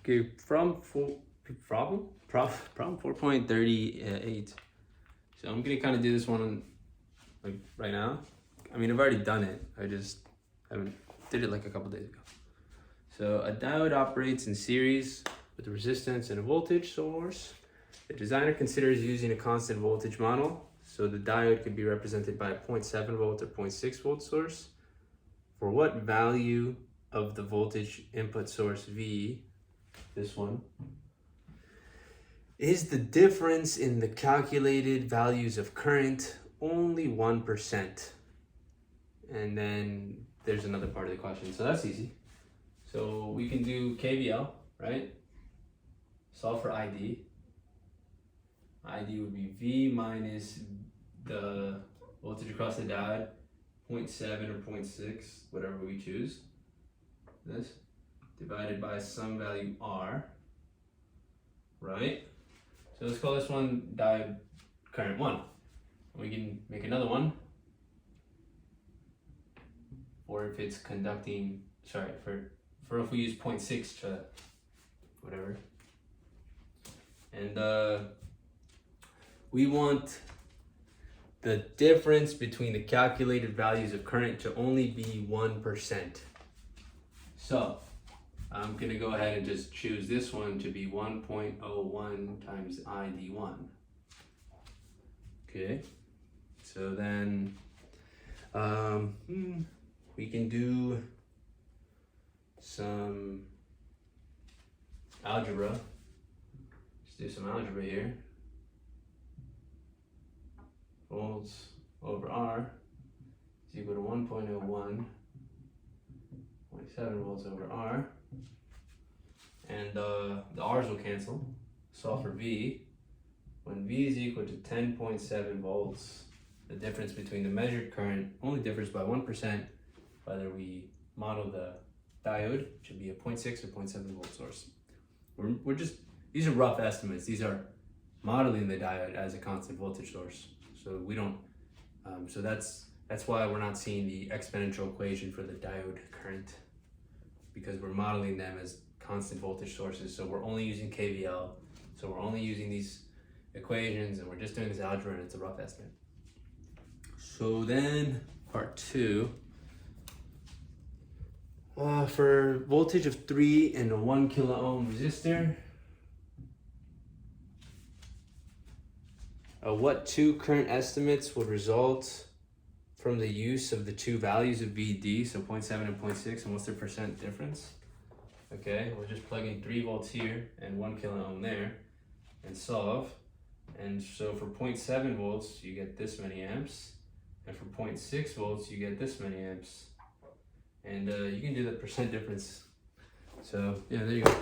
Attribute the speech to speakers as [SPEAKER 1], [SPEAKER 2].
[SPEAKER 1] Okay, problem 4.38. So I'm gonna kind of do this one like right now. I mean, I've already done it. I just did it like a couple days ago. So a diode operates in series with a resistance and a voltage source. The designer considers using a constant voltage model. So the diode could be represented by a 0.7 volt or 0.6 volt source. For what value of the voltage input source V, this one, is the difference in the calculated values of current only 1%? And then there's another part of the question. So that's easy. So we can do KVL, right? Solve for ID. ID would be V minus the voltage across the diode, 0.7 or 0.6, whatever we choose. This divided by some value R, right? So let's call this one diode current 1. We can make another one or if it's conducting, for if we use 0.6 to whatever. And we want the difference between the calculated values of current to only be 1%. So I'm gonna go ahead and just choose this one to be 1.01 times ID1. Okay, so then we can do some algebra. Let's do some algebra here. Volts over R is equal to 1.01, 0.7 volts over R. And the R's will cancel. Solve for V. When V is equal to 10.7 volts, the difference between the measured current only differs by 1%, whether we model the diode, which would be a 0.6 or 0.7 volt source. We're just, these are rough estimates. These are modeling the diode as a constant voltage source. So we don't, so that's why we're not seeing the exponential equation for the diode current, because we're modeling them as constant voltage sources. So we're only using KVL. So we're only using these equations and we're just doing this algebra and it's a rough estimate. So then part 2, for voltage of 3 and a 1 kilo ohm resistor, what two current estimates would result from the use of the two values of VD, so 0.7 and 0.6, and what's their percent difference? Okay, we'll just plug in 3 volts here and 1 kilo ohm there and solve. And so for 0.7 volts, you get this many amps. And for 0.6 volts, you get this many amps. And you can do the percent difference. So yeah, there you go.